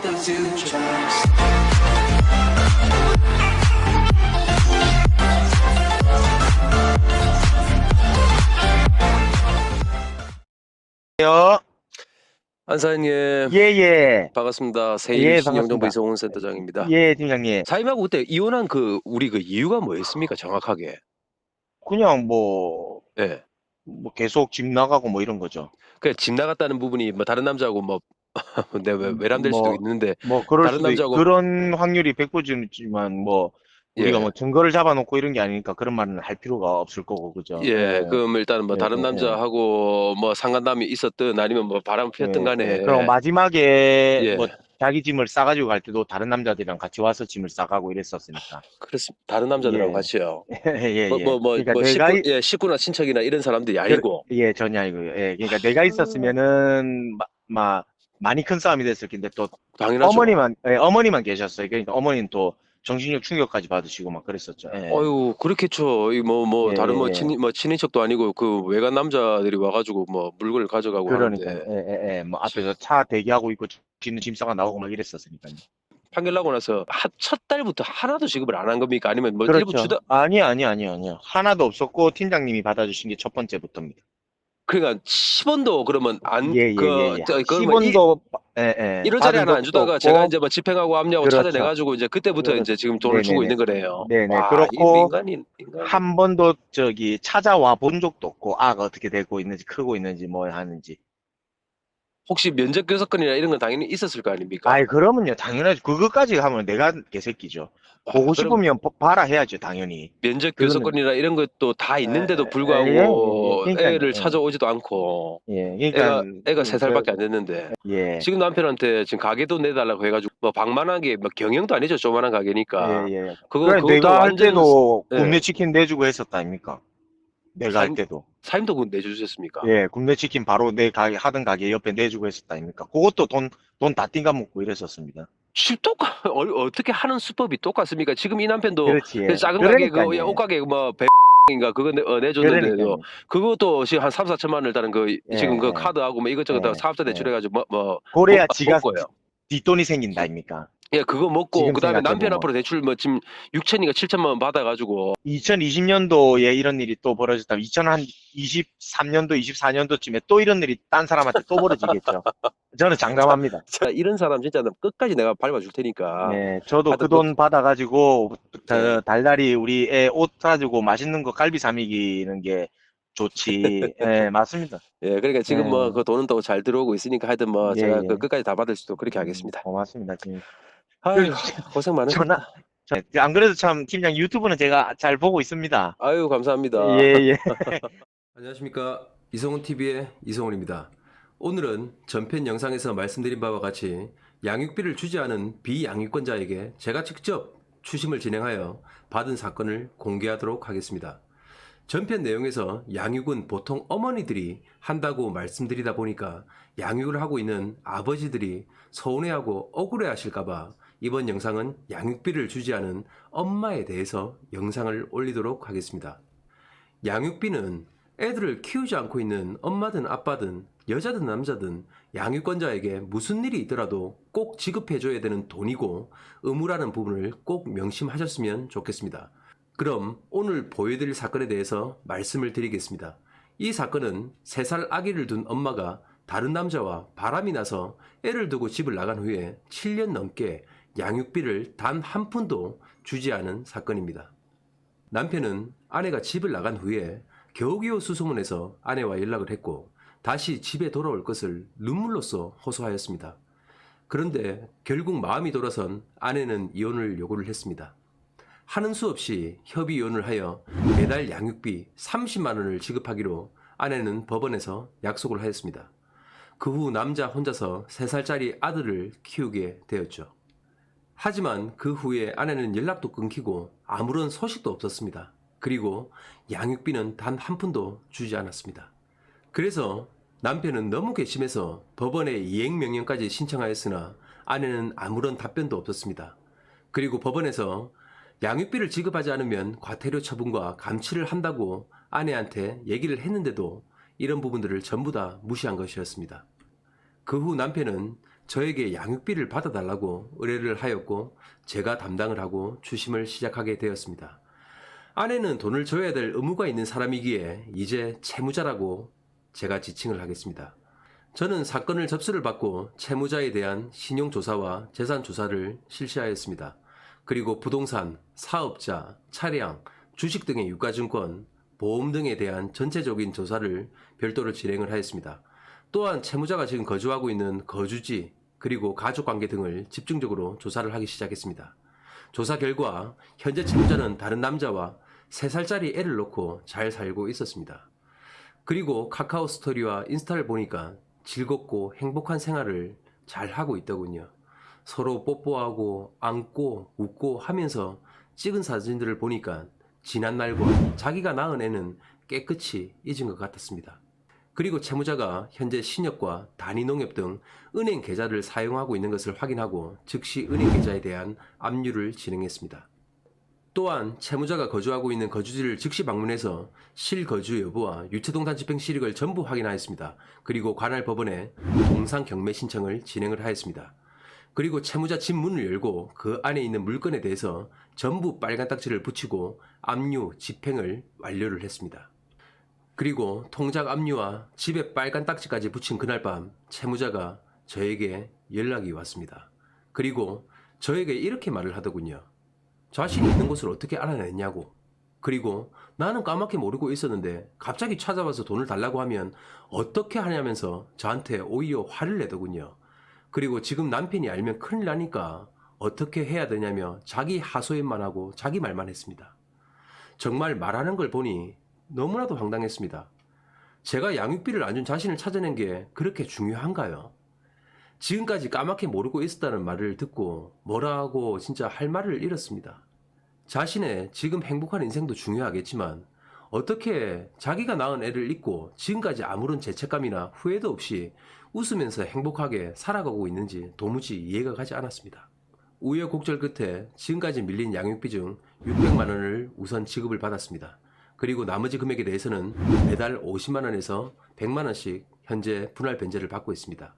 want them to trust. 요. 안사님 예. 반갑습니다. 예, 세일 신영정부 반갑습니다. 이성훈 센터장입니다. 예, 팀장님. 사임하고 그때 이혼한 우리 그 이유가 뭐였습니까? 정확하게. 그냥 뭐 예. 계속 집 나가고 뭐 이런 거죠. 그냥 집 나갔다는 부분이 뭐 다른 남자하고 뭐 내 외람될 수도 뭐, 있는데 그럴 다른 수도 남자하고 그런 확률이 100%지만 뭐 우리가 예. 뭐 증거를 잡아놓고 이런 게 아니니까 그런 말은 할 필요가 없을 거고, 그죠? 예. 그럼 일단 뭐 예, 다른 예, 남자하고 뭐 상간담이 있었든 아니면 뭐 바람 피웠든 간에 그럼 마지막에 뭐 예. 자기 짐을 싸가지고 갈 때도 다른 남자들이랑 같이 와서 짐을 싸가고 이랬었으니까. 그렇습니다. 다른 남자들하고 예. 같이요. 예. 그러니까 식구나 친척이나 이런 사람들이 아니고. 예, 전혀 아니고요. 예, 그러니까 내가 있었으면은 많이 큰 싸움이 됐을 텐데 또 당연하죠. 어머니만 계셨어요. 그러니까 어머니는 또 정신력 충격까지 받으시고 막 그랬었죠. 예. 어유 그렇겠죠. 이 예, 다른 예, 예. 친인척도 아니고 그 외간 남자들이 와가지고 뭐 물건을 가져가고 그러니까 하는데 뭐 앞에서 차 대기하고 있고 짐싸가 나오고 막 이랬었으니까요. 판결 나고 나서 첫 달부터 하나도 지급을 안 한 겁니까? 아니면 뭐 일부 그렇죠. 아니요. 하나도 없었고 팀장님이 받아주신 게 첫 번째부터입니다. 그러니까 10원도 그러면 안 예. 그 10원도 1원짜리 받은 하나 안 적도 주다가 없고. 제가 이제 뭐 집행하고 압류하고 그렇죠. 찾아내가지고 이제 그때부터 이제 지금 돈을 주고 있는 거네요. 네네. 와, 그렇고 인간이 한 번도 찾아와 본 적도 없고 아가 어떻게 되고 있는지 크고 있는지 뭘 하는지. 혹시 면접 교섭권이나 이런 건 당연히 있었을 거 아닙니까? 아이 그러면요 당연하지. 그것까지 하면 내가 개새끼죠. 보고 그럼 싶으면 봐라 해야죠 당연히. 면접 그거는- 교섭권이나 이런 것도 다 있는데도 예, 불구하고 그러니까요. 애를 찾아오지도 않고 그러니까 애가 3살밖에 안 됐는데 예. 지금 남편한테 지금 가게도 내달라고 해가지고 뭐 방만하게 뭐 경영도 아니죠. 조만한 가게니까 예. 그것도 내가 할 완전 때도 예. 굽네 치킨 내주고 했었다 아닙니까? 내가 할 때도. 사임도 그거 내주셨습니까? 예, 굽네 치킨 바로 내 가게 하던 가게 옆에 내주고 했었다 아닙니까? 그것도 돈 다 띵가 먹고 이랬었습니다. 어떻게 하는 수법이 똑같습니까? 지금 이 남편도 그렇지. 그 작은 가게 그러니까요. 옷가게 뭐 인가 그거 내줬는데도 그러니까요. 그것도 지금 한 3-4천만 원을 다는 그 지금 그 예. 카드하고 뭐 이것저것 다 예. 사업자 대출해가지고 그래야 못 지가 먹고요. 뒷돈이 생긴다 아닙니까? 예, 그거 먹고 지금 그다음에 남편 생각해보면. 앞으로 대출 뭐 지금 6천인가 7천만 원 받아가지고 2020년도에 이런 일이 또 벌어졌다면 2023년도, 24년도쯤에 또 이런 일이 딴 사람한테 또 벌어지겠죠. 저는 장담합니다. 자, 이런 사람 진짜 끝까지 내가 밟아줄 테니까. 네, 저도 하여튼 그 돈 받아가지고 예. 달달이 우리 애 옷 사주고 맛있는 거 갈비 사먹이는 게 좋지. 예, 맞습니다. 예, 그러니까 지금 예. 뭐 그 돈은 또 잘 들어오고 있으니까 하여튼 뭐 예, 제가 예. 그 끝까지 다 받을 수도 그렇게 하겠습니다. 고맙습니다. 아유, 고생 많으셨다. 안 그래도 참 팀장 유튜브는 제가 잘 보고 있습니다. 아유, 감사합니다. 예. 안녕하십니까. 이성훈TV의 이성훈입니다. 오늘은 전편 영상에서 말씀드린 바와 같이 양육비를 주지 않은 비양육권자에게 제가 직접 추심을 진행하여 받은 사건을 공개하도록 하겠습니다. 전편 내용에서 양육은 보통 어머니들이 한다고 말씀드리다 보니까 양육을 하고 있는 아버지들이 서운해하고 억울해하실까봐 이번 영상은 양육비를 주지 않은 엄마에 대해서 영상을 올리도록 하겠습니다. 양육비는 애들을 키우지 않고 있는 엄마든 아빠든 여자든 남자든 양육권자에게 무슨 일이 있더라도 꼭 지급해줘야 되는 돈이고 의무라는 부분을 꼭 명심하셨으면 좋겠습니다. 그럼 오늘 보여드릴 사건에 대해서 말씀을 드리겠습니다. 이 사건은 3살 아기를 둔 엄마가 다른 남자와 바람이 나서 애를 두고 집을 나간 후에 7년 넘게 양육비를 단 한 푼도 주지 않은 사건입니다. 남편은 아내가 집을 나간 후에 겨우겨우 수소문해서 아내와 연락을 했고 다시 집에 돌아올 것을 눈물로써 호소하였습니다. 그런데 결국 마음이 돌아선 아내는 이혼을 요구를 했습니다. 하는 수 없이 협의 이혼을 하여 매달 양육비 30만 원을 지급하기로 아내는 법원에서 약속을 하였습니다. 그 후 남자 혼자서 3살짜리 아들을 키우게 되었죠. 하지만 그 후에 아내는 연락도 끊기고 아무런 소식도 없었습니다. 그리고 양육비는 단 한 푼도 주지 않았습니다. 그래서 남편은 너무 괘씸해서 법원에 이행명령까지 신청하였으나 아내는 아무런 답변도 없었습니다. 그리고 법원에서 양육비를 지급하지 않으면 과태료 처분과 감치를 한다고 아내한테 얘기를 했는데도 이런 부분들을 전부 다 무시한 것이었습니다. 그 후 남편은 저에게 양육비를 받아달라고 의뢰를 하였고 제가 담당을 하고 추심을 시작하게 되었습니다. 아내는 돈을 줘야 될 의무가 있는 사람이기에 이제 채무자라고 제가 지칭을 하겠습니다. 저는 사건을 접수를 받고 채무자에 대한 신용조사와 재산조사를 실시하였습니다. 그리고 부동산, 사업자, 차량, 주식 등의 유가증권, 보험 등에 대한 전체적인 조사를 별도로 진행을 하였습니다. 또한 채무자가 지금 거주하고 있는 거주지 그리고 가족관계 등을 집중적으로 조사를 하기 시작했습니다. 조사 결과 현재 채무자는 다른 남자와 3살짜리 애를 놓고 잘 살고 있었습니다. 그리고 카카오 스토리와 인스타를 보니까 즐겁고 행복한 생활을 잘 하고 있더군요. 서로 뽀뽀하고 안고 웃고 하면서 찍은 사진들을 보니까 지난 날과 자기가 낳은 애는 깨끗이 잊은 것 같았습니다. 그리고 채무자가 현재 신협과 단위농협 등 은행 계좌를 사용하고 있는 것을 확인하고 즉시 은행 계좌에 대한 압류를 진행했습니다. 또한 채무자가 거주하고 있는 거주지를 즉시 방문해서 실거주 여부와 유체동산 집행 실익을 전부 확인하였습니다. 그리고 관할 법원에 동상 경매 신청을 진행을 하였습니다. 그리고 채무자 집 문을 열고 그 안에 있는 물건에 대해서 전부 빨간 딱지를 붙이고 압류 집행을 완료를 했습니다. 그리고 통장 압류와 집에 빨간 딱지까지 붙인 그날 밤 채무자가 저에게 연락이 왔습니다. 그리고 저에게 이렇게 말을 하더군요. 자신이 있는 곳을 어떻게 알아냈냐고. 그리고 나는 까맣게 모르고 있었는데 갑자기 찾아와서 돈을 달라고 하면 어떻게 하냐면서 저한테 오히려 화를 내더군요. 그리고 지금 남편이 알면 큰일 나니까 어떻게 해야 되냐며 자기 하소연만 하고 자기 말만 했습니다. 정말 말하는 걸 보니 너무나도 황당했습니다. 제가 양육비를 안 준 자신을 찾아낸 게 그렇게 중요한가요? 지금까지 까맣게 모르고 있었다는 말을 듣고 뭐라고 진짜 할 말을 잃었습니다. 자신의 지금 행복한 인생도 중요하겠지만 어떻게 자기가 낳은 애를 잊고 지금까지 아무런 죄책감이나 후회도 없이 웃으면서 행복하게 살아가고 있는지 도무지 이해가 가지 않았습니다. 우여곡절 끝에 지금까지 밀린 양육비 중 600만 원을 우선 지급을 받았습니다. 그리고 나머지 금액에 대해서는 매달 50만 원에서 100만 원씩 현재 분할 변제를 받고 있습니다.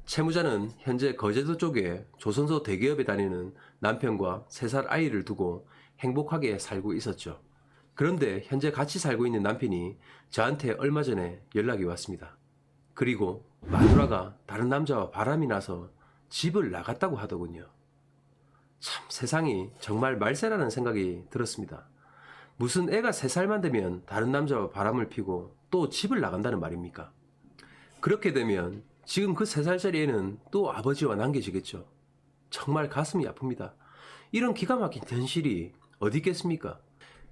채무자는 현재 거제도 쪽에 조선소 대기업에 다니는 남편과 3살 아이를 두고 행복하게 살고 있었죠. 그런데 현재 같이 살고 있는 남편이 저한테 얼마 전에 연락이 왔습니다. 그리고 마누라가 다른 남자와 바람이 나서 집을 나갔다고 하더군요. 참 세상이 정말 말세라는 생각이 들었습니다. 무슨 애가 3살만 되면 다른 남자와 바람을 피고 또 집을 나간다는 말입니까? 그렇게 되면 지금 그 3살짜리 애는 또 아버지와 남겨지겠죠. 정말 가슴이 아픕니다. 이런 기가 막힌 현실이 어디 있겠습니까?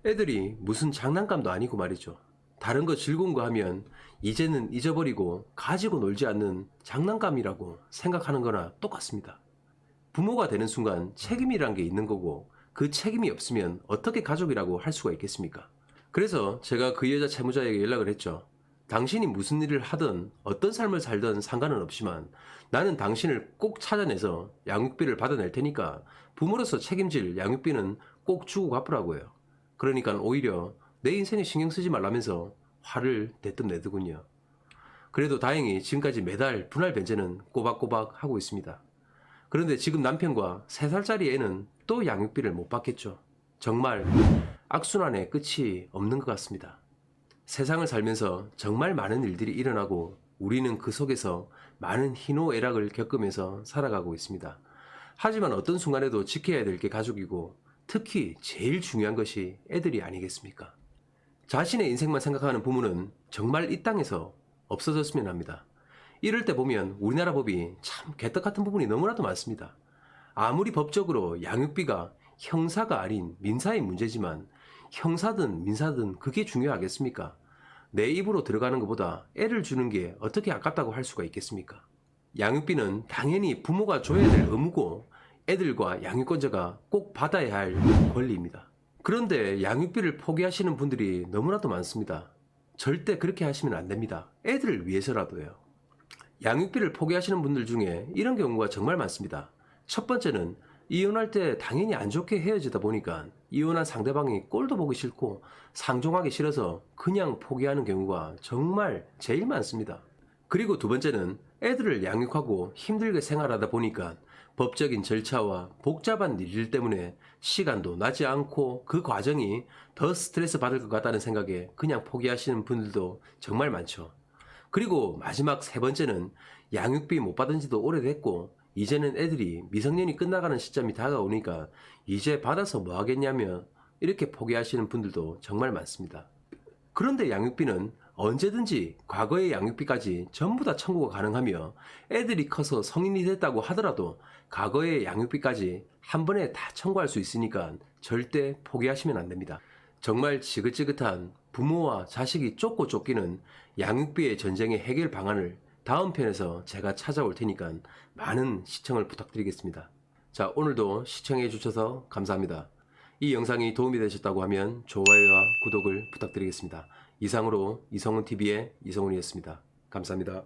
애들이 무슨 장난감도 아니고 말이죠. 다른 거 즐거운 거 하면 이제는 잊어버리고 가지고 놀지 않는 장난감이라고 생각하는 거나 똑같습니다. 부모가 되는 순간 책임이란 게 있는 거고 그 책임이 없으면 어떻게 가족이라고 할 수가 있겠습니까? 그래서 제가 그 여자 채무자에게 연락을 했죠. 당신이 무슨 일을 하든 어떤 삶을 살든 상관은 없지만 나는 당신을 꼭 찾아내서 양육비를 받아낼 테니까 부모로서 책임질 양육비는 꼭 주고 갚으라고요. 그러니까 오히려 내 인생에 신경 쓰지 말라면서 화를 대뜸 내더군요. 그래도 다행히 지금까지 매달 분할 변제는 꼬박꼬박 하고 있습니다. 그런데 지금 남편과 3살짜리 애는 또 양육비를 못 받겠죠. 정말 악순환의 끝이 없는 것 같습니다. 세상을 살면서 정말 많은 일들이 일어나고 우리는 그 속에서 많은 희노애락을 겪으면서 살아가고 있습니다. 하지만 어떤 순간에도 지켜야 될 게 가족이고 특히 제일 중요한 것이 애들이 아니겠습니까? 자신의 인생만 생각하는 부모는 정말 이 땅에서 없어졌으면 합니다. 이럴 때 보면 우리나라 법이 참 개떡 같은 부분이 너무나도 많습니다. 아무리 법적으로 양육비가 형사가 아닌 민사의 문제지만 형사든 민사든 그게 중요하겠습니까? 내 입으로 들어가는 것보다 애를 주는 게 어떻게 아깝다고 할 수가 있겠습니까? 양육비는 당연히 부모가 줘야 될 의무고 애들과 양육권자가 꼭 받아야 할 권리입니다. 그런데 양육비를 포기하시는 분들이 너무나도 많습니다. 절대 그렇게 하시면 안 됩니다. 애들을 위해서라도요. 양육비를 포기하시는 분들 중에 이런 경우가 정말 많습니다. 첫 번째는 이혼할 때 당연히 안 좋게 헤어지다 보니까 이혼한 상대방이 꼴도 보기 싫고 상종하기 싫어서 그냥 포기하는 경우가 정말 제일 많습니다. 그리고 두 번째는 애들을 양육하고 힘들게 생활하다 보니까 법적인 절차와 복잡한 일 때문에 시간도 나지 않고 그 과정이 더 스트레스 받을 것 같다는 생각에 그냥 포기하시는 분들도 정말 많죠. 그리고 마지막 세 번째는 양육비 못 받은 지도 오래됐고 이제는 애들이 미성년이 끝나가는 시점이 다가오니까 이제 받아서 뭐 하겠냐며 이렇게 포기하시는 분들도 정말 많습니다. 그런데 양육비는 언제든지 과거의 양육비까지 전부 다 청구가 가능하며 애들이 커서 성인이 됐다고 하더라도 과거의 양육비까지 한 번에 다 청구할 수 있으니까 절대 포기하시면 안 됩니다. 정말 지긋지긋한 부모와 자식이 쫓고 쫓기는 양육비의 전쟁의 해결 방안을 다음 편에서 제가 찾아올 테니까 많은 시청을 부탁드리겠습니다. 자, 오늘도 시청해 주셔서 감사합니다. 이 영상이 도움이 되셨다고 하면 좋아요와 구독을 부탁드리겠습니다. 이상으로 이성훈TV의 이성훈이었습니다. 감사합니다.